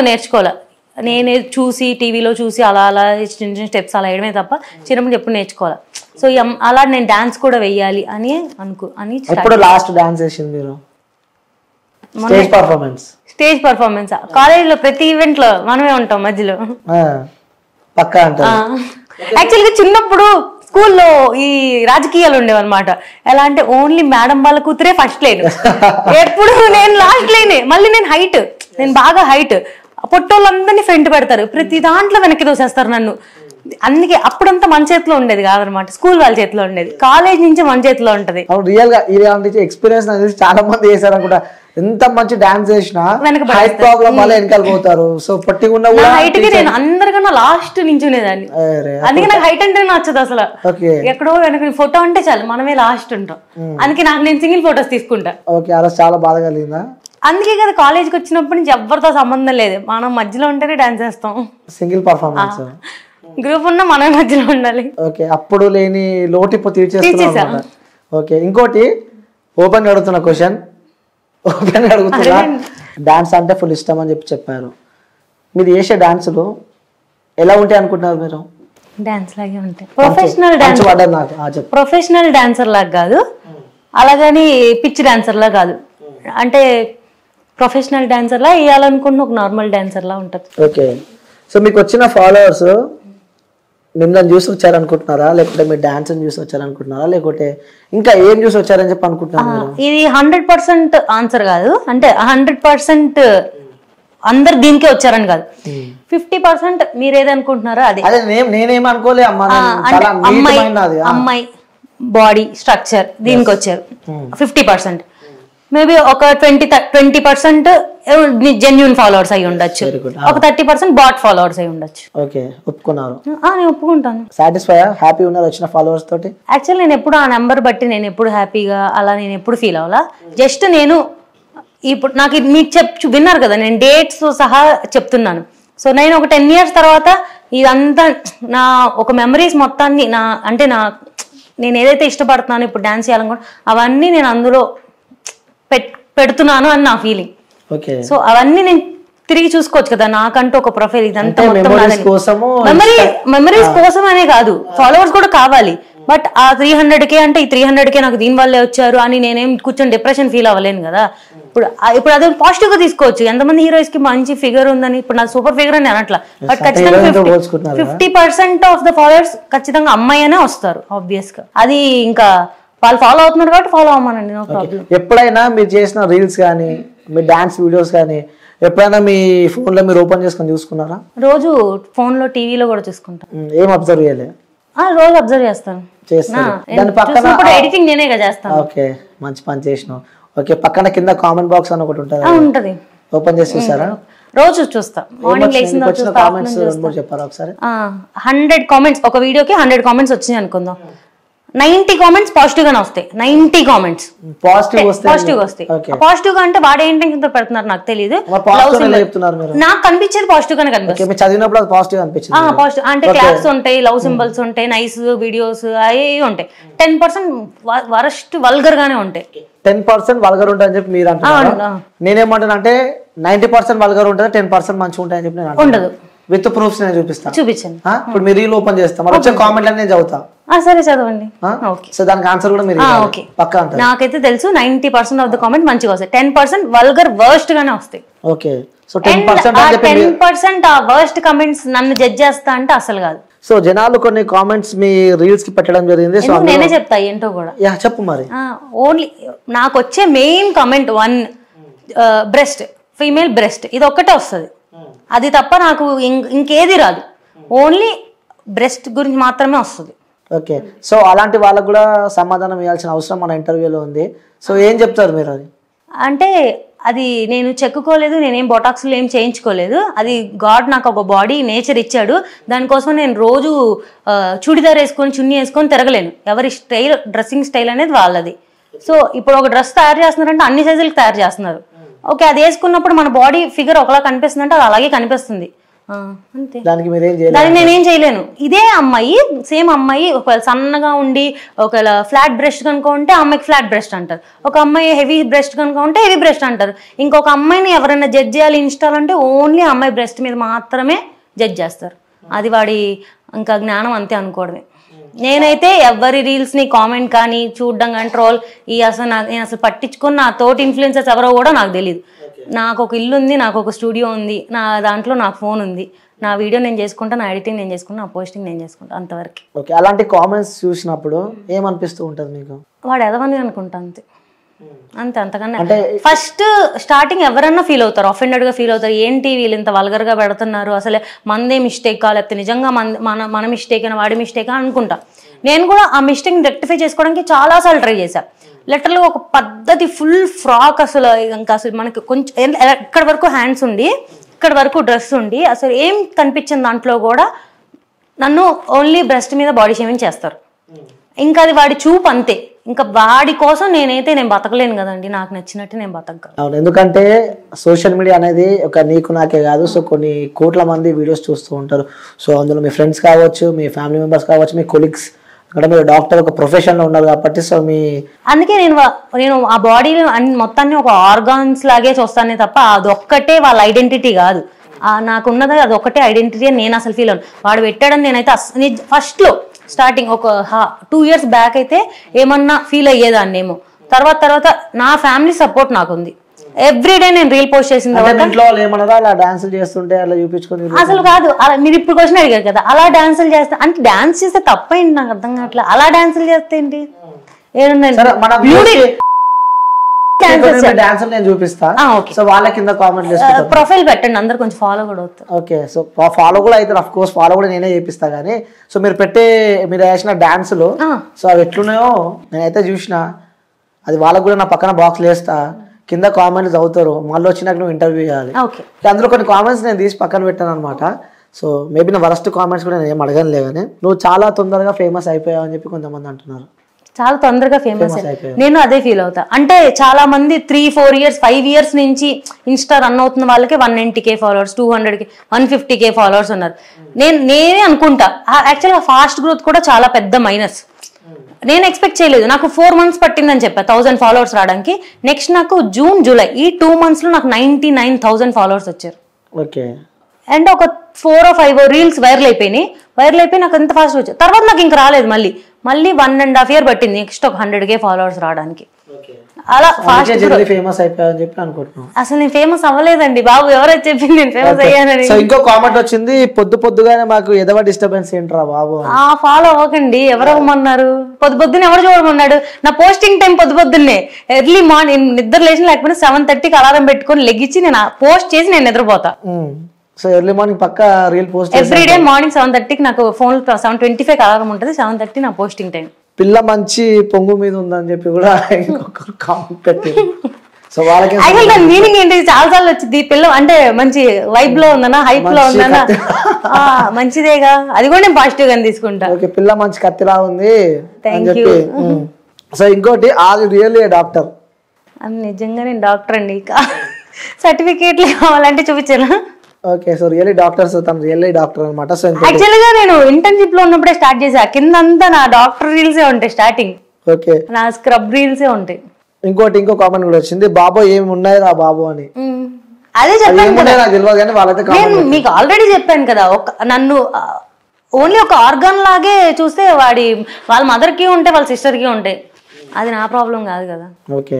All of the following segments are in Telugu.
నేర్చుకోవాలి. నేను చూసి టీవీలో చూసి అలా అలా చిన్న చిన్న స్టెప్స్ అలా వేయడమే తప్ప చిన్నప్పుడు ఎప్పుడు నేర్చుకోవాలి. సో అలా నేను డాన్స్ కూడా వెయ్యాలి అని ఎప్పుడు లాస్ట్ డాన్స్ చేసింది మీరు? స్టేజ్ పర్ఫార్మెన్స్ కాలేజీలో ప్రతి ఈవెంట్ లో మనమే ఉంటాం మధ్యలో. పక్కా అంటారు. యాక్చువల్గా చిన్నప్పుడు స్కూల్లో ఈ రాజకీయాలు ఉండేవన్నమాట. ఎలా అంటే ఓన్లీ మేడం వాళ్ళ కూతురే ఫస్ట్ లేను, ఎప్పుడు నేను లాస్ట్ లేనే. మళ్ళీ నేను బాగా హైట్, పొట్టోళ్ళందరినీ ఫ్రంట్ పెడతారు, ప్రతి దాంట్లో వెనక్కి దోసేస్తారు నన్ను. అందుకే అప్పుడంతా మన చేతిలో ఉండేది కాదనమాట, స్కూల్ వాళ్ళ చేతిలో ఉండేది, కాలేజ్ నుంచి మన చేతిలో ఉంటది. రియల్ గా ఇలాంటి ఎక్స్పీరియన్స్ చాలా మంది చేశారు అనుకుంటా. ఎంత మంచి డాన్స్ చేసినా హైట్ ప్రాబ్లం వల్ల వెనకాల పోతారు. సో పట్టికున్నా కూడా హైట్ కి నేను అందరికన్నా లాస్ట్ నించునేదాన్ని. అందుకే నాకు హైట్ అంటే నచ్చదు అసలు. ఎక్కడో వెనక ఫోటో అంటే చాలు మనమే లాస్ట్ ఉంటాం. అందుకే నేను సింగిల్ ఫోటోస్ తీసుకుంటా. ఓకే, అలా చాలా బాధ కలిగిందా? అందుకే కదా కాలేజ్కి వచ్చినప్పటి నుంచి ఎవరితో సంబంధం లేదు, మనం మధ్యలో ఉంటేనే డాన్స్ చేస్తాం. సింగిల్ పర్ఫార్మెన్స్ గ్రూప్ ఉన్నా మనమే మధ్యలో ఉండాలి. ఓకే, అప్పుడు లేని లోటు ఇప్పుడు తీర్చేస్తాం. ఓకే, ఇంకోటి ఓపెన్ అడుగుతున్న క్వశ్చన్, ఓపెన్ అడుగుతున్నా. డాన్స్ అంటే ఫుల్ ఇష్టం అని చెప్పారు. మీరు చేసే డాన్సులు ఎలా ఉంటాయి అనుకుంటున్నారు మీరు? డాన్స్ లాగే ఉంటాయి. ప్రొఫెషనల్ డాన్సర్ లాగా కాదు, అలాగని పిచ్ డాన్సర్ లా కాదు. అంటే ప్రొఫెషనల్ డాన్సర్ లా వేయాలనుకున్న ఒక నార్మల్ డాన్సర్ లా ఉంటుంది. ఓకే, సో మీకు వచ్చిన ఫాలోవర్స్ మిమ్మల్ని చూసి వచ్చారనుకుంటున్నారా, లేకపోతే మీరు డాన్స్ చూసి వచ్చారనుకుంటున్నారా, లేకపోతే ఇంకా ఏం చూసి వచ్చారని చెప్పి అనుకుంటున్నారు? ఇది 100% ఆన్సర్ కాదు. అంటే 100% అందరు దీనికే వచ్చారని కాదు, 50% మీరు ఏదనుకుంటున్నారో అది. నేనేమనుకోలే, అమ్మాయి బాడీ స్ట్రక్చర్ దీనికి వచ్చారు 50%. మేబీ ఒక 20% జెన్యూన్ ఫాలోవర్స్ అయి ఉండొచ్చు, ఒక 30% బాట్ ఫాలోవర్స్ అయి ఉండొచ్చు. ఓకే, ఒప్పుకున్నారు? నేను ఒప్పుకుంటాను. సాటిస్ఫై, హ్యాపీ ఉన్నారు వచ్చిన ఫాలోవర్స్ తోటి? యాక్చువల్ నేను ఎప్పుడు ఆ నెంబర్ బట్టి నేను ఎప్పుడు హ్యాపీగా అలా నేను ఎప్పుడు ఫీల్ అవ్వాలా. జస్ట్ నేను ఇప్పుడు నాకు మీకు విన్నారు కదా, నేను డేట్స్ సహా చెప్తున్నాను. సో నేను ఒక 10 years తర్వాత ఇదంతా నా ఒక మెమరీస్ మొత్తాన్ని నేను ఏదైతే ఇష్టపడుతున్నానో ఇప్పుడు డాన్స్ చేయాలనుకో అవన్నీ నేను అందులో పెడుతున్నాను అని నా ఫీలింగ్. సో అవన్నీ నేను తిరిగి చూసుకోవచ్చు కదా, నాకంటూ ఒక ప్రొఫైల్. ఇదంతా మెమరీస్ కోసం అనే కాదు, ఫాలోవర్స్ కూడా కావాలి. బట్ ఆ 300K అంటే ఈ 300K నాకు దీని వల్లే వచ్చారు అని నేనేం కూర్చొని డిప్రెషన్ ఫీల్ అవ్వలేను కదా. ఇప్పుడు అదే పాజిటివ్ గా తీసుకోవచ్చు. ఎంతమంది హీరోయిన్స్ కి మంచి ఫిగర్ ఉందని, ఇప్పుడు నా సూపర్ ఫిగర్ అని అనట్లా, బట్ ఖచ్చితంగా 50% ఆఫ్ ద ఫాలోవర్స్ ఖచ్చితంగా అమ్మాయి అనే వస్తారు ఆబ్వియస్ గా. అది ఇంకా వాళ్ళు ఫాలో అవుతున్నారు కాబట్టి ఫాలో అవ్వమనండి, నో ప్రాబ్లం. ఎప్పుడైనా మీరు చేసిన రీల్స్ కానీ మీ డాన్స్ వీడియోస్ కానీ ఎప్పుడైనా మీ ఫోన్ లో మీరు ఓపెన్ చేసుకొని చూసుకున్నారా? రోజు ఫోన్ లో టీవీలో కూడా చూసుకుంటాను. ఏం అబ్జర్వ్ చేయలేదు? రోజు అబ్జర్వ్ చేస్తాను. ఎడిటింగ్ నేనే చేస్తాను. ఓకే, మంచి పని చేసినావు. ఓకే, పక్కన కింద కామెంట్ బాక్స్ అని ఒకటి ఉంటుంది, ఓపెన్ చేసి చూసారా? రోజు చూస్తా, మార్నింగ్ లేచిన చెప్పారా ఒకసారి? 100 కామెంట్స్ ఒక వీడియోకి 100 కామెంట్స్ వచ్చినాయి అనుకుందాం. 90 కామెంట్స్ పాజిటివ్ గానే వస్తాయి. 90 కామెంట్స్ పాజిటివ్ వస్తాయి. పాజిటివ్ గా అంటే వాడు ఏంటి పెడుతున్నారు నాకు తెలియదు, నాకు కనిపించేది పాజిటివ్ గానే కనిపిస్తుంది. పాజిటివ్ అంటే క్లాప్స్ ఉంటాయి, లవ్ సింబల్స్ ఉంటాయి, నైస్ వీడియోస్ అవి ఉంటాయి. 10% వరస్ట్ వల్గర్ గానే ఉంటాయి. 10% వల్గర్ ఉంటాయి అని చెప్పి మీరు అంటున్నారు. నేనేమంటాను అంటే 90% వల్గర్ ఉంటుంది, 10% మంచిగా ఉంటాయి అని చెప్పి నేను ఉండదు. విత్ ప్రూఫ్స్ నేను చూపిస్తాను. చూపించండి. ఇప్పుడు మీరు రీల్ ఓపెన్ చేస్తాం, వచ్చే కామెంట్ నేను చదువుతా. సరే చదవండి. సో దానికి ఆన్సర్ కూడా మీరు పక్కా అంటారు? నాకైతే తెలుసు 90% ఆఫ్ ద కామెంట్ మంచిగా వస్తాయి, 10% వల్గర్ వర్స్ట్ గానే వస్తాయి. ఓకే, సో 10% ఆ వర్స్ట్ కామెంట్స్ నన్ను జడ్జ్ చేస్తా అంటే అసలు కాదు. సో జనాలు కొన్ని కామెంట్స్ మీ రీల్స్ కి పెట్టడం జరిగింది. సో నేనే చెప్తా ఏంటో కూడా. చెప్పు మరి. ఓన్లీ నాకు వచ్చే main comment 1 breast, female breast, ఇది ఒక్కటే వస్తుంది. అది తప్ప నాకు ఇంకేది రాదు, ఓన్లీ బ్రెస్ట్ గురించి మాత్రమే వస్తుంది. ఓకే, సో అలాంటి వాళ్ళకు కూడా సమాధానం ఇవ్వాల్సిన అవసరం మన ఇంటర్వ్యూలో ఉంది. సో ఏం చెప్తారు మీరు? అది అంటే అది నేను చెక్కుకోలేదు, నేనేం బొటాక్స్లో ఏం చేయించుకోలేదు. అది గాడ్ నాకు ఒక బాడీ నేచర్ ఇచ్చాడు, దానికోసం నేను రోజు చూడిదార్ వేసుకొని చున్నీ వేసుకొని తిరగలేను. ఎవరి స్టైల్, డ్రెస్సింగ్ స్టైల్ అనేది వాళ్ళది. సో ఇప్పుడు ఒక డ్రెస్ తయారు చేస్తున్నారంటే అన్ని సైజులకు తయారు చేస్తున్నారు. ఓకే, అది వేసుకున్నప్పుడు మన బాడీ ఫిగర్ ఒకలా కనిపిస్తుంది అంటే అది అలాగే కనిపిస్తుంది. అంతే. దానికి మీరేం చేయలేదు. దానికి నేనేం చేయలేను. ఇదే అమ్మాయి సేమ్ అమ్మాయి ఒకవేళ సన్నగా ఉండి ఒకవేళ ఫ్లాట్ బ్రెస్ట్ కనుక ఉంటే అమ్మాయికి ఫ్లాట్ బ్రెస్ట్ అంటారు, ఒక అమ్మాయి హెవీ బ్రెస్ట్ కనుక ఉంటే హెవీ బ్రెస్ట్ అంటారు. ఇంకొక అమ్మాయిని ఎవరైనా జడ్జ్ చేయాలి ఇన్స్టాల్ అంటే ఓన్లీ అమ్మాయి బ్రెస్ట్ మీద మాత్రమే జడ్జ్ చేస్తారు. అది వాడి ఇంకా జ్ఞానం అంతే అనుకోవడమే. నేనైతే ఎవరి రీల్స్ని కామెంట్ కానీ చూడడం కానీ ట్రోల్ నేను అసలు పట్టించుకుని నా తోటి ఇన్ఫ్లుయెన్సర్స్ ఎవరో కూడా నాకు తెలియదు. నాకు ఒక ఇల్లు ఉంది, నాకు ఒక స్టూడియో ఉంది, నా దాంట్లో నాకు ఫోన్ ఉంది, నా వీడియో నేను చేసుకుంటా, నా ఎడిటింగ్ నేను చేసుకుంటా, నా పోస్టింగ్ నేను చేసుకుంటా, అంతవరకు. ఓకే. అలాంటి కామెంట్స్ చూసినప్పుడు ఏమనిపిస్తూ ఉంటుంది మీకు? వాడు ఎదవని అనుకుంటా అంతే, అంతకన్నా. ఫస్ట్ స్టార్టింగ్ ఎవరన్నా ఫీల్ అవుతారు, అఫెండెడ్గా ఫీల్ అవుతారు. ఏంటి వీళ్ళు ఇంత వల్గర్గా పెడుతున్నారు, అసలే మందే మిస్టేకా లేకపోతే నిజంగా మన మిస్టేక్ అయినా వాడి మిస్టేకా అనుకుంటా. నేను కూడా ఆ మిస్టేక్ని రెక్టిఫై చేసుకోవడానికి చాలాసార్లు ట్రై చేశాను. లిటరల్గా ఒక పద్ధతి ఫుల్ ఫ్రాక్ అసలు ఇంకా అసలు మనకి కొంచెం ఇక్కడ వరకు హ్యాండ్స్ ఉండి ఇక్కడ వరకు డ్రెస్ ఉండి అసలు ఏం కనిపించిన దాంట్లో కూడా నన్ను ఓన్లీ బ్రెస్ట్ మీద బాడీ షేవింగ్ చేస్తారు. ఇంకా అది వాడి చూపు అంతే. ఇంకా వాడి కోసం నేను బతకలేను కదండి, నాకు నచ్చినట్టు నేను బతకగలను. అవును, ఎందుకంటే సోషల్ మీడియా అనేది ఒక నీకు నాకే కాదు, సో కొన్ని కోట్ల మంది వీడియోస్ చూస్తూ ఉంటారు. సో అందులో మీ ఫ్రెండ్స్ కావచ్చు, మీ ఫ్యామిలీ మెంబర్స్ కావచ్చు, మీ కొలీగ్స్, అక్కడ మీరు డాక్టర్ ఒక ప్రొఫెషన్లో ఉన్నారు కాబట్టి సో అందుకే నేను ఆ బాడీ మొత్తాన్ని ఒక ఆర్గాన్స్ లాగే చూస్తానే తప్ప అదొక్కటే వాళ్ళ ఐడెంటిటీ కాదు. నాకున్నది అదొక్కటే ఐడెంటిటీ అని నేను అసలు ఫీల్ అవ్వను. వాడు పెట్టాడని నేనైతే ఫస్ట్లో స్టార్టింగ్ ఒక 2 years బ్యాక్ అయితే ఏమన్నా ఫీల్ అయ్యేదాన్నేమో. తర్వాత నా ఫ్యామిలీ సపోర్ట్ నాకుంది. ఎవ్రీడే నేను రీల్ పోస్ట్ చేసిన అసలు కాదు. అలా మీరు ఇప్పుడు క్వశ్చన్ అడిగారు కదా, అలా డాన్సులు చేస్తే అంటే డాన్స్ చేస్తే తప్పేంటి నాకు అర్థం కావట్లేదు. అలా డాన్సులు చేస్తే ఏంటి? ప్రొఫైల్ పెట్టండి, అందరు కొంచెం ఫాలో కూడా అవుతారు. ఓకే, సో ఫాలో కూడా అయితే అఫ్ కోర్స్ ఫాలో కూడా నేనే చేపిస్తా. కానీ సో మీరు వేసిన డాన్సులు సో అవి ఎట్లున్నాయో నేనైతే చూసిన. అది వాళ్ళకు కూడా నా పక్కన బాక్స్ వేస్తా, కింద కామెంట్స్ చదువుతారు, మళ్ళీ వచ్చినాక నువ్వు ఇంటర్వ్యూ చేయాలి. అందులో కొన్ని కామెంట్స్ నేను తీసి పక్కన పెట్టాను అనమాట. సో మేబీ నా వరస్ట్ కామెంట్స్ కూడా నేను ఏం అడగనులే. కానీ నువ్వు చాలా తొందరగా ఫేమస్ అయిపోయావు అని చెప్పి కొంతమంది అంటున్నారు. చాలా తొందరగా ఫేమస్ నేను అదే ఫీల్ అవుతా. అంటే చాలా మంది 3-4 years 5 years నుంచి ఇన్స్టా రన్ అవుతున్న వాళ్ళకి 190K followers, 200K 150K followers ఉన్నారు. నేనే అనుకుంటా యాక్చువల్గా ఫాస్ట్ గ్రోత్ కూడా చాలా పెద్ద మైనస్. నేను ఎక్స్పెక్ట్ చేయలేదు. నాకు 4 months పట్టిందని చెప్పా 1000 ఫాలోవర్స్ రావడానికి. నెక్స్ట్ నాకు జూన్ జూలై ఈ 2 months లో నాకు 99,000 ఫాలోవర్స్ వచ్చారు. ఓకే. అండ్ ఒక 4 or 5 రీల్స్ వైరల్ అయిపోయి నాకు ఎంత ఫాస్ట్ వచ్చారు. తర్వాత నాకు ఇంకా రాలేదు. మళ్ళీ 1.5 year పట్టింది నెక్స్ట్ ఒక 100K ఫాలోవర్స్ రావడానికి. అలా ఫేమస్ అయిపోయావని చెప్పి అనుకుంటున్నాను. అసలు నేను ఫేమస్ అవ్వలేదండి బాబు, ఎవరైతే చెప్పింది నేను ఫేమస్ అయ్యానని. ఇంకో కామెంట్ వచ్చింది, పొద్దుగానే మాకు ఎదవ డిస్టర్బెన్స్ ఏంట్రా బాబు. ఫాలో అవ్వకండి, ఎవరు అవ్వమన్నారు? పొద్దున్న ఎవరు చూడమన్నాడు? నా పోస్టింగ్ టైం పొద్దున్నే ఎర్లీ మార్నింగ్, నిద్ర లేచిన లేకపోతే 7:30కి అలారం పెట్టుకొని లెగ్గించి నేను పోస్ట్ చేసి నేను నిద్రపోతా. సో ఎర్లీ మార్నింగ్ పక్కా రీల్ పోస్ట్ ఎవ్రీడే మార్నింగ్ 7:30కి నాకు ఫోన్ 7:25 అలారం ఉంటుంది. 7:30 నా పోస్టింగ్ టైం. పిల్ల మంచి పొంగు మీద ఉందని చెప్పి కూడా ఇంకొక కామెంట్ పెట్టింది. సో వాళ్ళకి దాని మీనింగ్ ఏంటి? చాలా సార్లు వచ్చింది. పిల్ల అంటే మంచి వైబ్ లో ఉందనా, హైప్ లో ఉందనా, మంచిదేగా, అది కూడా నేను పాజిటివ్ గా తీసుకుంటా. ఓకే, పిల్ల మంచి కత్తిలా ఉంది అని చెప్పి. సో ఇంకోటి, అది రియల్లీ డాక్టర్? నిజంగా నేను డాక్టర్ అండి, సర్టిఫికేట్లు కావాలంటే చూపించాను. Okay, so really doctor. So తను రియల్లీ డాక్టర్ అనమాట. సో యాక్చువల్ గా నేను ఇంటర్న్షిప్ లో ఉన్నప్పుడే స్టార్ట్ చేసా. కిందంతా నా డాక్టర్ రీల్సే ఉంటాయి స్టార్టింగ్. ఓకే, నా స్క్రబ్ రీల్సే ఉంటాయి. ఇంకో కామెంట్ కూడా వచ్చింది, బాబు ఏమి ఉన్నాయి రా బాబు అని. అదే చెప్పాను కదా, నాకు తెలియదు కానీ వాళ్ళైతే నేను మీకు ఆల్రెడీ చెప్పాను కదా, నన్ను ఓన్లీ ఒక ఆర్గాన్ లాగే చూస్తే వాళ్ళ మదర్ కి ఉంటాయి, వాళ్ళ సిస్టర్ కి ఉంటాయి. అది నా ప్రాబ్లం కాదు కదా. ఓకే,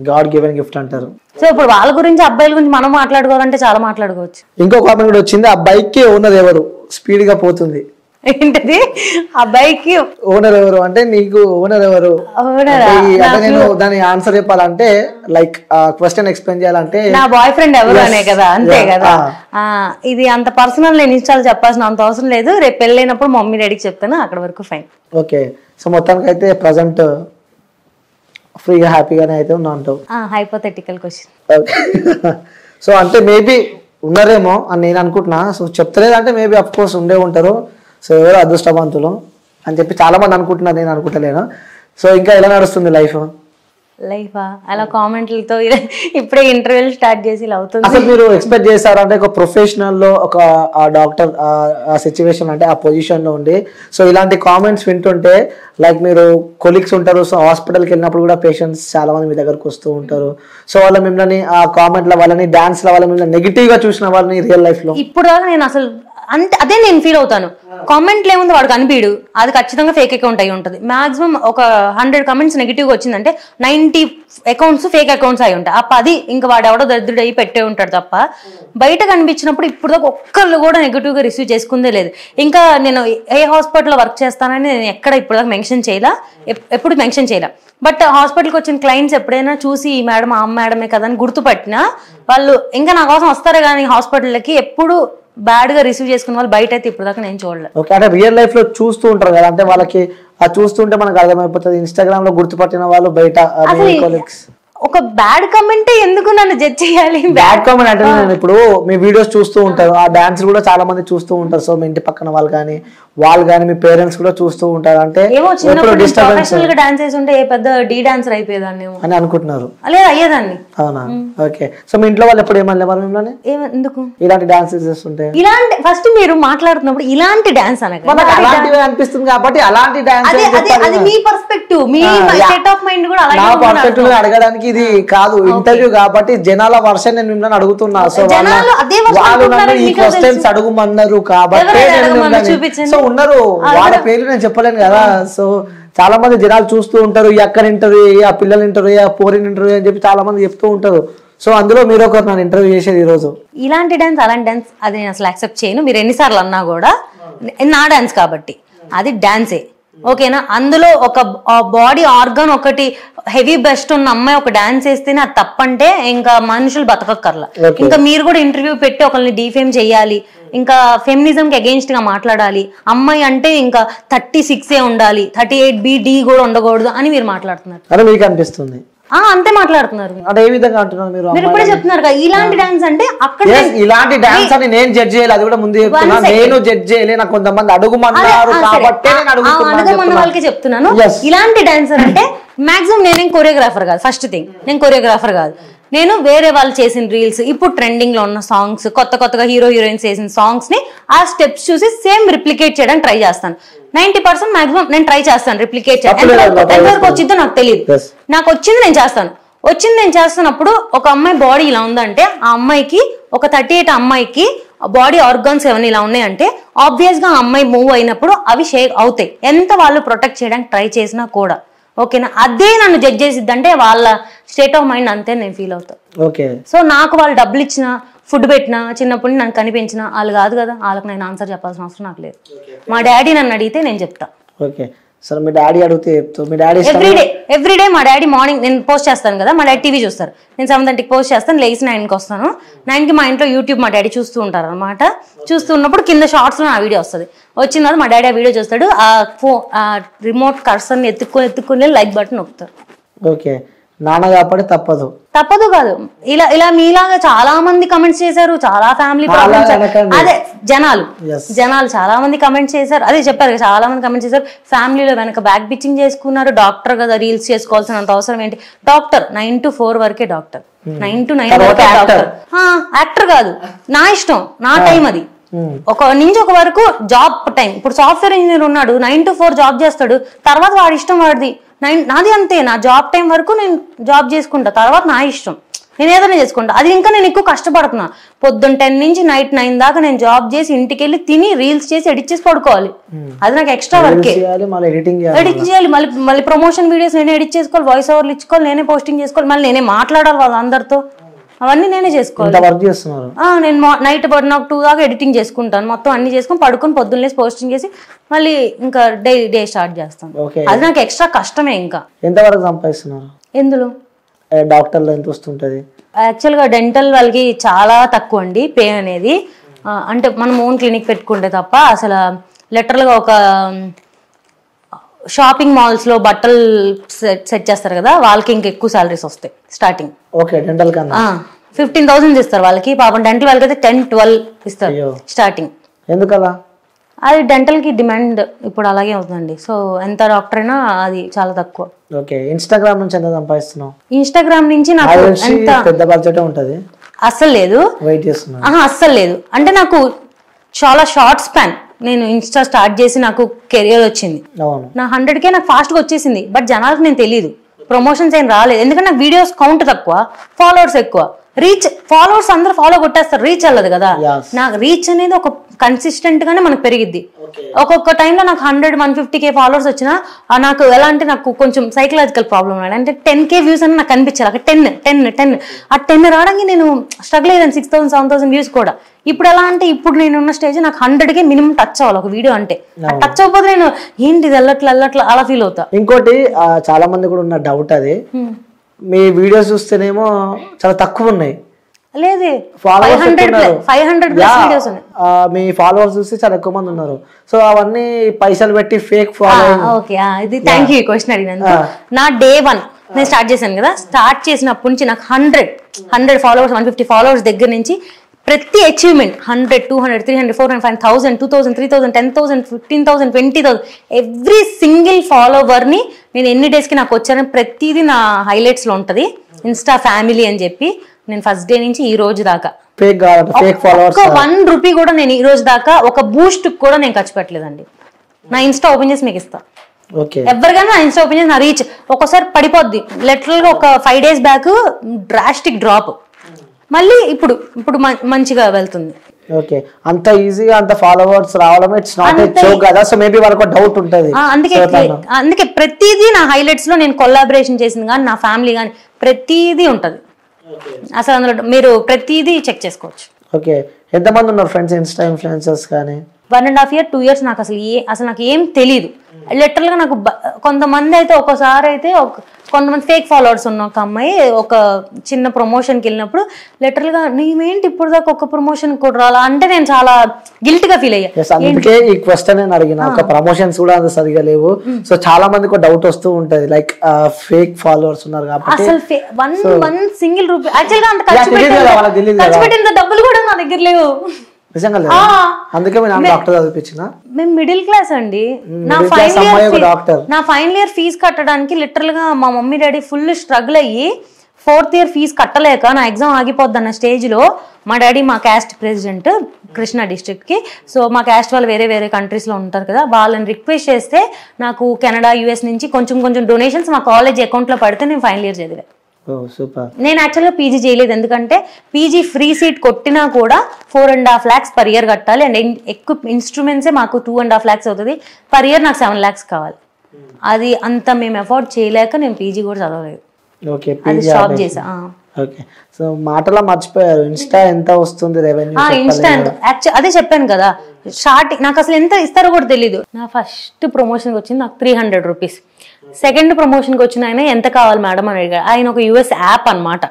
గాడ్ గివెన్ గిఫ్ట్ అంటారు. సో ఇప్పుడు వాళ్ళ గురించి, అబ్బాయిల గురించి మనం మాట్లాడుకోవాలంటే చాలా మాట్లాడుకోవచ్చు. ఇంకో కామెంట్ కూడా వచ్చింది, ఆ బైక్ కి ఓనర్ ఎవరు? స్పీడ్ గా పోతుంది. ఏంటది? ఆ బైక్ కి ఓనర్ ఎవరు అంటే, నీకు ఓనర్ ఎవరు? నేను దాని ఆన్సర్ చెప్పాలంటే, లైక్ క్వశ్చన్ ఎక్స్ప్లెయిన్ చేయాలంటే నా బాయ్ ఫ్రెండ్ ఎవరు అనే కదా, అంతే కదా. ఇది అంత పర్సనల్ నేను ఇన్స్టాల్ చెప్పాల్సిన అంత అవసరం లేదు. రేపు పెళ్ళైనప్పుడు మమ్మీ డాడీకి చెప్తాను, అక్కడ వరకు ఫైన్. ఓకే, సో మొత్తానికి అయితే ప్రజెంట్ ఫ్రీగా హ్యాపీగానే అయితే ఉన్నా అంటావు. Hypothetical question. సో అంటే మేబీ ఉన్నారేమో అని నేను అనుకుంటున్నా. సో చెప్తలేదంటే మేబీ అఫ్ కోర్స్ ఉండే ఉంటారు. సో ఎవరు అదృష్టవంతులు అని చెప్పి చాలా మంది అనుకుంటున్నారు, నేను అనుకుంటలేను. సో ఇంకా ఎలా నడుస్తుంది లైఫ్? లైఫా అలా కామెంట్లతో ఇప్పుడే ఇంటర్వ్యూలు స్టార్ట్ చేసి ఇలా అవుతుంది. అసలు మీరు ఎక్స్పెక్ట్ చేశారు అంటే ఒక ప్రొఫెషనల్ లో ఒక డాక్టర్ ఆ సిచ్యువేషన్ అంటే ఆ పొజిషన్ లో ఉండి సో ఇలాంటి కామెంట్స్ వింటుంటే లైక్ మీరు కొలీగ్స్ ఉంటారు, సో హాస్పిటల్కి వెళ్ళినప్పుడు కూడా పేషెంట్స్ చాలా మంది మీ దగ్గరకు వస్తూ ఉంటారు, సో వాళ్ళ మిమ్మల్ని ఆ కామెంట్ల వాళ్ళని డాన్స్ల వాళ్ళ మిమ్మల్ని నెగిటివ్ గా చూసిన వాళ్ళని రియల్ లైఫ్ లో ఇప్పుడు దాకా నేను అసలు అంటే అదే నేను ఫీల్ అవుతాను. కామెంట్లు ఏముంది వాడు కనిపించడు, అది ఖచ్చితంగా ఫేక్ అకౌంట్ అయి ఉంటుంది. మాక్సిమం ఒక 100 కమెంట్స్ నెగిటివ్ గా వచ్చిందంటే 90 అకౌంట్స్ ఫేక్ అకౌంట్స్ అయి ఉంటాయి. ఆ 10 ఇంకా వాడు ఎవడో దరిద్రుడు అయ్యి పెట్టే ఉంటాడు తప్ప బయట కనిపించినప్పుడు ఇప్పుడు దాకా ఒక్కళ్ళు కూడా నెగిటివ్ గా రిసీవ్ చేసుకుందే లేదు. ఇంకా నేను ఏ హాస్పిటల్లో వర్క్ చేస్తానని నేను ఎక్కడ ఇప్పుడు దాకా మెన్షన్ చేయలా, ఎప్పుడు మెన్షన్ చేయలే. బట్ హాస్పిటల్కి వచ్చిన క్లయింట్స్ ఎప్పుడైనా చూసి ఈ మేడం ఆ మేడమే కదా అని గుర్తుపట్టినా వాళ్ళు ఇంకా నా కోసం వస్తారు కానీ హాస్పిటల్కి ఎప్పుడు బ్యాడ్ గా రిసీవ్ చేసుకున్న వాళ్ళు బయట అయితే ఇప్పుడు దాకా నేను చూడలేదు. ఓకే, అంటే రియల్ లైఫ్ లో చూస్తూ ఉంటారు కదా, అంటే వాళ్ళకి అది చూస్తుంటే మనకు అర్థమైపోతుంది. ఇన్స్టాగ్రామ్ లో గుర్తుపట్టిన వాళ్ళు బయట ఒక బ్యాడ్ కమెంట్ ఎందుకు నన్ను జడ్జ్ చేయాలి? బ్యాడ్ కామెంట్ అంటే నేను ఇప్పుడు మీ వీడియోస్ చూస్తూ ఉంటారు, ఆ డాన్స్ కూడా చాలా మంది చూస్తూ ఉంటారు, సో మీ ఇంటి పక్కన వాళ్ళు కానీ మీ పేరెంట్స్ కూడా చూస్తూ ఉంటారు. అంటే ప్రొఫెషనల్ గా డాన్స్ చేసి ఉంటే ఏ పెద్ద డీ డాన్సర్ అయిపోయేదాన్ని అని అనుకుంటున్నారు. లేదు అయ్యేదాన్ని. అవునా? ఓకే, సో మీ ఇంట్లో వాళ్ళు ఎప్పుడు ఏమన్నా మరి మిమ్మల్ని ఎందుకు ఇలాంటి డాన్సెస్ చేస్తుంటే ఇలాంటి ఫస్ట్ మీరు మాట్లాడుతున్నప్పుడు ఇలాంటి డాన్స్ అలాంటివి అనిపిస్తుంది కాబట్టి అలాంటి డాన్స్ అది మీ పర్స్పెక్టివ్, మీ సెట్ ఆఫ్ మైండ్ కూడా నా పర్స్పెక్టివ్ అడగడానికి ఇది కాదు ఇంటర్వ్యూ కాబట్టి జనాల వర్షన్ నేను మిమ్మల్ని అడుగుతున్నా. సో వాళ్ళు నన్ను ఈ క్వశ్చన్స్ అడుగుమన్నారు కాబట్టి సో ఉన్నారు, వాళ్ళ పేర్లు నేను చెప్పలేను కదా. సో చాలా మంది జనాలు చూస్తూ ఉంటారు, ఈ అక్కని ఇంటర్వ్యూ, ఆ పిల్లలు ఇంటర్వ్యూ, ఆ పోరిన్ ఇంటర్వ్యూ అని చెప్పి చాలా మంది చెప్తూ ఉంటారు. సో అందులో మీరు ఒకరు నన్ను ఇంటర్వ్యూ చేసేది ఈ రోజు. ఇలాంటి డాన్స్ అలాంటి డాన్స్ అది నేను అసలు యాక్సెప్ట్ చేయను. మీరు ఎన్నిసార్లు అన్నా కూడా నా డాన్స్ కాబట్టి అది డాన్సే, ఓకేనా? అందులో ఒక బాడీ ఆర్గన్ ఒకటి హెవీ బెస్ట్ ఉన్న అమ్మాయి ఒక డాన్స్ వేస్తేనే అది తప్పంటే ఇంకా మనుషులు బతకక్కర్లా. ఇంకా మీరు కూడా ఇంటర్వ్యూ పెట్టి ఒకరిని డిఫేమ్ చేయాలి, ఇంకా ఫెమినిజం కి అగెయిన్స్ట్ గా మాట్లాడాలి, అమ్మాయి అంటే ఇంకా 36 ఉండాలి, 38B కూడా ఉండకూడదు అని మీరు మాట్లాడుతున్నారు. అదే మీకు అనిపిస్తుంది? అంతే మాట్లాడుతున్నారు. అంటే ఏ విధంగా అంటున్నారు మీరు ఇప్పుడే చెప్తున్నారు కదా ఇలాంటి డాన్స్ అంటే అక్కడ ఇలాంటి డాన్స్ అని నేను జడ్జ్ చేయాలి, అది కూడా ముందు చెప్తున్నా. నేను జడ్జ్ చేయలే, నాకు కొంతమంది అడుగుమన్నారు కాబట్టి అడగమన్న వాళ్ళకి చెప్తున్నాను. ఇలాంటి డాన్సర్ అంటే మాక్సిమం నేనేం కొరియోగ్రాఫర్ కాదు. ఫస్ట్ థింగ్ నేను కొరియోగ్రాఫర్ కాదు, నేను వేరే వాళ్ళు చేసిన రీల్స్, ఇప్పుడు ట్రెండింగ్ లో ఉన్న సాంగ్స్, కొత్తగా హీరోయిన్స్ చేసిన సాంగ్స్ ని ఆ స్టెప్స్ చూసి సేమ్ రిప్లికేట్ చేయడానికి ట్రై చేస్తాను. 90% మాక్సిమం నేను ట్రై చేస్తాను రిప్లికేట్ చేయడానికి. ఎంతవరకు వచ్చిందో నాకు తెలియదు, నాకు వచ్చింది నేను చేస్తాను. వచ్చింది నేను చేస్తున్నప్పుడు ఒక అమ్మాయి బాడీ ఇలా ఉందంటే ఆ అమ్మాయికి ఒక 38 అమ్మాయికి బాడీ ఆర్గాన్స్ ఏమైనా ఇలా ఉన్నాయంటే ఆబ్వియస్ గా ఆ అమ్మాయి మూవ్ అయినప్పుడు అవి షేక్ అవుతాయి, ఎంత వాళ్ళు ప్రొటెక్ట్ చేయడానికి ట్రై చేసినా కూడా. ఓకేనా? అదే నన్ను జడ్జ్ చేసిద్ది అంటే వాళ్ళ స్టేట్ ఆఫ్ మైండ్ అంతే నేను ఫీల్ అవుతాను. ఓకే, సో నాకు వాళ్ళు డబ్బులు ఇచ్చినా ఫుడ్ పెట్టినా చిన్నప్పుడు నన్ను కనిపించిన వాళ్ళు కాదు కదా, వాళ్ళకి నేను ఆన్సర్ చెప్పాల్సిన అవసరం నాకు లేదు. మా డాడీ నన్ను అడిగితే నేను చెప్తా. ఓకే, సరే మీ డాడీ అడిగితే చెప్తావు? మీ డాడీ ఎవ్రీడే మా డాడీ మార్నింగ్ నేను పోస్ట్ చేస్తాను కదా, మా డాడీ టీవీ చూస్తారు, నేను 7:30కి పోస్ట్ చేస్తాను, లేచి 9కి వస్తాను. 9కి మా ఇంట్లో యూట్యూబ్ మా డాడీ చూస్తూ ఉంటారు అనమాట. చూస్తున్నప్పుడు కింద షార్ట్స్ లో ఆ వీడియో వస్తుంది. వచ్చిన తర్వాత మా డాడీ ఆ వీడియో చూస్తాడు, ఆ రిమోట్ కర్సర్ని ఎత్తుకొని లైక్ బటన్ నొక్కుతారు. ఓకే, నాన్న కాబట్టి తప్పదు కాదు. ఇలా మీలాగా చాలా మంది కమెంట్స్ చేశారు, చాలా ఫ్యామిలీ ప్రాబ్లమ్స్. అదే జనాలు చాలా మంది కమెంట్స్ చేశారు, అదే చెప్పారు చాలా మంది కమెంట్స్ చేశారు. ఫ్యామిలీలో వెనక బ్యాక్ బిచ్చింగ్ చేసుకున్నారు. డాక్టర్ కదా, రీల్స్ చేసుకోవాల్సినంత అవసరం ఏంటి? డాక్టర్ 9 to 4 వరకే డాక్టర్, 9 to 9 వరకే డాక్టర్. యాక్టర్ కాదు, నా ఇష్టం, నా టైం అది. ఒక నుంచి ఒక వరకు జాబ్ టైం. ఇప్పుడు సాఫ్ట్వేర్ ఇంజనీర్ ఉన్నాడు, 9 to 4 జాబ్ చేస్తాడు, తర్వాత వాడి ఇష్టం వాడిది. నాది అంతే, నా జాబ్ టైం వరకు నేను జాబ్ చేసుకుంటా, తర్వాత నా ఇష్టం, నేను ఏదైనా చేసుకుంటా. అది ఇంకా నేను ఎక్కువ కష్టపడుతున్నా. పొద్దున్న 10 నుంచి నైట్ 9 దాకా నేను జాబ్ చేసి ఇంటికి వెళ్ళి తిని రీల్స్ చేసి ఎడిట్ చేసి పడుకోవాలి. అది నాకు ఎక్స్ట్రా వర్కే. ఎడిట్ చేయాలి, మళ్ళీ ప్రమోషన్ వీడియోస్ నేనే ఎడిట్ చేసుకోవాలి, వాయిస్ ఓవర్లు ఇచ్చుకోవాలి, నేనే పోస్టింగ్ చేసుకోవాలి, మళ్ళీ నేనే మాట్లాడాలి వాళ్ళందరితో, అవన్నీ నేనే చేసుకోవాలి. నేను నైట్ నాకు 2 దాకా ఎడిటింగ్ చేసుకుంటాను, మొత్తం అన్ని చేసుకుని పడుకొని పొద్దున్న లేసి పోస్టింగ్ చేసి మళ్ళీ ఇంకా డే స్టార్ట్ చేస్తాను. అది నాకు ఎక్స్ట్రా కష్టమే. ఇంకా ఎంతవరకు సంపాదిస్తున్నారు ఎందులో? డాక్టర్లో ఎంత వస్తుంటది? యాక్చువల్గా డెంటల్ వాళ్ళకి చాలా తక్కువ అండి పే అనేది. అంటే మనం ఓన్ క్లినిక్ పెట్టుకుంటే తప్ప అసలు లిటరల్గా ఒక షాపింగ్ మాల్స్ లో బట్టలు సెట్ చేస్తారు కదా, వాళ్ళకి ఇంకా ఎక్కువ సాలరీస్ వస్తాయి స్టార్టింగ్. ఓకే, డెంటల్ కన్నా 15,000 ఇస్తారు వాళ్ళకి. పాపం డెంటల్ వాళ్ళకి అయితే 10-12 ఇస్తారు స్టార్టింగ్. ఎందుకలా? అది డెంటల్ కి డిమాండ్ ఇప్పుడు అలాగే అవుతుందండి. సో ఎంత డాక్టర్ అయినా అది చాలా తక్కువ. ఓకే, ఇన్స్టాగ్రామ్ నుంచి ఎంత సంపాదిస్తున్నావు? ఇన్స్టాగ్రామ్ నుంచి నాకు ఎంత పెద్ద బడ్జెట్ ఉంటది? అస్సలు లేదు. వెయిట్ చేస్తున్నా? అస్సలు లేదు. అంటే నాకు చాలా షార్ట్ స్పాన్. నేను ఇన్స్టా స్టార్ట్ చేసి నాకు కెరియర్ వచ్చింది. నా 100K నాకు ఫాస్ట్ గా వచ్చేసింది. బట్ జనాలకు నేను తెలియదు, ప్రమోషన్స్ ఏం రాలేదు. ఎందుకంటే నాకు వీడియోస్ కౌంట్ తక్కువ, ఫాలోవర్స్ ఎక్కువ. రీచ్ ఫాలోవర్స్ అందరూ ఫాలో కొట్టేస్తారు, రీచ్ వెళ్ళదు కదా. నాకు రీచ్ అనేది ఒక కన్సిస్టెంట్ గానే మనకు పెరిగిద్ది. ఒక్కొక్క టైంలో నాకు 100-150K ఫాలోవర్స్ వచ్చినా నాకు ఎలా అంటే నాకు కొంచెం సైకలాజికల్ ప్రాబ్లమ్ ఉన్నాడు. అంటే 10K వ్యూస్ అని నాకు కనిపించాలి. అక్కడ 10 ఆ 10 రావడానికి నేను స్ట్రగుల్ అయ్యాను. 6,000-7,000 వ్యూస్ కూడా. ఇప్పుడు ఎలా అంటే ఇప్పుడు నేను ఉన్న స్టేజ్ నాకు 100K మినిమం టచ్ అవ్వాలి ఒక వీడియో అంటే. టచ్ అవ్వకపోతే నేను ఏంటి ఇది వెళ్ళట్లా అలా ఫీల్ అవుతా. ఇంకోటి చాలా మంది కూడా ఉన్న డౌట్, అది మీ వీడియోస్ చూస్తేనేమో చాలా తక్కువ ఉన్నాయి. లేదే, 500 వీడియోస్ ఉన్నాయి. మీ ఫాలోవర్స్ చూస్తే చాలా ఎక్కువ మంది ఉన్నారు. సో అవన్నీ పైసలు పెట్టి ఫేక్ ఫాలోయింగ్. ఓకే, ఇది థ్యాంక్ యూ క్వశ్చన్ అడిగినందుకు. నా డే 1 నేను స్టార్ట్ చేశాను కదా, స్టార్ట్ చేసినప్పటి నుంచి నాకు 100 ఫాలోవర్స్, 150 ఫాలోవర్స్ దగ్గర నుంచి ప్రతి అచీవ్మెంట్ 100, 200, 300, 400, 5,000, 2,000, 3,000, 10,000, 15,000, 20,000 ఎవ్రీ సింగిల్ ఫాలోవర్ ని నేను ఎన్ని డేస్ కి నాకు వచ్చానని ప్రతిదీ నా హైలైట్స్ లో ఉంటది. ఇన్స్టా ఫ్యామిలీ అని చెప్పి నేను ఫస్ట్ డే నుంచి ఈ రోజు దాకా ₹1 కూడా నేను ఈ రోజు దాకా ఒక బూస్ట్ కూడా నేను ఖర్చు పెట్టలేదండి. నా ఇన్స్టా ఓపెన్ చేసి మీకు ఇస్తా. ఎవరికైనా నా ఇన్స్టా ఓపెన్ చేసి నా రీచ్ ఒక్కోసారి పడిపోద్ది. లిటరల్ గా ఒక 5 days బ్యాక్ డ్రాస్టిక్ డ్రాప్, మళ్ళీ ఇప్పుడు మంచిగా వెళ్తుంది. ఓకే, అంత ఈజీగా అంత ఫాలోవర్స్ రావడం ఇట్స్ నాట్ ఏ జోక్ కదా. సో మేబీ వాళ్ళకి డౌట్ ఉంటది. అందుకే ప్రతిదీ నా హైలైట్స్ లో నేను కొలాబరేషన్ చేసింది కానీ నా ఫ్యామిలీ కానీ ప్రతిదీ ఉంటది. అసలు అందులో మీరు ప్రతిదీ చెక్ చేసుకోవచ్చు. ఓకే, ఎంతమంది ఉన్నారు ఫ్రెండ్స్ ఇన్స్టా ఇన్ఫ్లుయెన్సర్స్ కానీ? 1.5 year 2 years నాకు అసలు నాకు ఏం తెలియదు. లిటరల్ గా నాకు కొంతమంది అయితే ఒకసారి అయితే కొంతమంది ఫేక్ ఫాలోవర్స్ ఉన్న ఒక అమ్మాయి ఒక చిన్న ప్రమోషన్కి వెళ్ళినప్పుడు లిటరల్ గా నీవేంటి ఇప్పుడు దాకా ఒక ప్రమోషన్ కూడా రాలా అంటే నేను చాలా గిల్ట్ గా ఫీల్ అయ్యా. అందుకే ఈ క్వశ్చన్ నేను అడిగిన. ఒక ప్రమోషన్స్ కూడా అంత సరిగా లేవు. సో చాలా మందికి డౌట్ వస్తూ ఉంటది, లైక్ ఫేక్ ఫాలోవర్స్ ఉన్నారు కాబట్టి. అసలు వన్ సింగిల్ రూపీ యాక్చువల్ గా అంత ఖర్చు పెట్టిన డబ్బులు కూడా నా దగ్గర లేవు. అందుకే డాక్టర్ చదివించిన. మేము మిడిల్ క్లాస్ అండి. నా ఫైనల్ ఇయర్ ఫీజు కట్టడానికి లిటరల్ గా మా మమ్మీ డాడీ ఫుల్ స్ట్రగుల్ అయ్యి 4th year ఫీజు కట్టలేక నా ఎగ్జామ్ ఆగిపోద్ది అన్న స్టేజ్ లో మా డాడీ మా క్యాస్ట్ ప్రెసిడెంట్ కృష్ణా డిస్ట్రిక్ట్ కి. సో మా క్యాస్ట్ వాళ్ళు వేరే కంట్రీస్ లో ఉంటారు కదా, వాళ్ళని రిక్వెస్ట్ చేస్తే నాకు కెనడా US నుంచి కొంచెం డొనేషన్స్ మా కాలేజ్ అకౌంట్ లో పడితే నేను ఫైనల్ ఇయర్ చదివా. నేను యాక్చువల్గా పీజీ చేయలేదు, ఎందుకంటే పీజీ ఫ్రీ సీట్ కొట్టినా కూడా 4.5 lakhs per year కట్టాలి. అండ్ ఎక్కువ ఇన్స్ట్రుమెంట్సే మాకు 2.5 lakhs అవుతుంది per year. నాకు 7 lakhs కావాలి. అది అంత మేము అఫోర్డ్ చేయలేక నేను పీజీ కూడా చదవలేదు. అది స్టాప్ చేసా. సో మాటలా మర్చిపోయారు, ఇన్స్టా ఎంత వస్తుంది రెవెన్యూ? ఇన్స్టా అదే చెప్పాను కదా, స్టార్టింగ్ నాకు అసలు ఎంత ఇస్తారో కూడా తెలీదు. నా ఫస్ట్ ప్రమోషన్కి వచ్చింది నాకు 300 rupees. సెకండ్ ప్రమోషన్కి వచ్చిన ఆయన ఎంత కావాలి మేడం అని అడిగాడు. ఆయన ఒక US యాప్ అనమాట,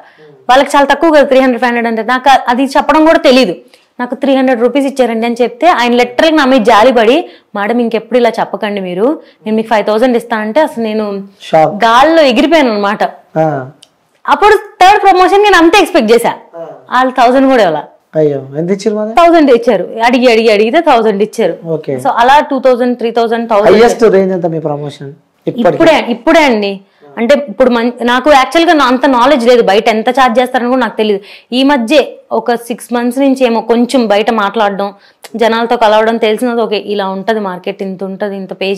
వాళ్ళకి చాలా తక్కువ కదా 300-500 అంటే. నాకు అది చెప్పడం కూడా తెలీదు. నాకు 300 rupees ఇచ్చారండి అని చెప్తే ఆయన లిటరల్గా నా మీద జాలిపడి, మేడం ఇంకెప్పుడు ఇలా చెప్పకండి మీరు, నేను మీకు 5,000 ఇస్తానంటే అసలు నేను గాల్లో ఎగిరిపోయాను అనమాట. అప్పుడు థర్డ్ ప్రమోషన్ నేను అంతే ఎక్స్పెక్ట్ చేశా, వాళ్ళు 1,000 కూడా ఇవ్వాల. 1,000 ఇచ్చారు. అడిగితే 1,000 ఇచ్చారు. సో అలా 2,000, 3,000, 1,000 ఇప్పుడే అండి. అంటే ఇప్పుడు నాకు యాక్చువల్ గా అంత నాలెడ్జ్ లేదు, బయట ఎంత ఛార్జ్ చేస్తారని కూడా నాకు తెలియదు. ఈ మధ్య ఒక 6 months నుంచి ఏమో కొంచెం బయట మాట్లాడడం, జనాలతో కలవడం తెలిసినది. ఓకే ఇలా ఉంటది మార్కెట్, ఇంత ఉంటది, ఇంత పే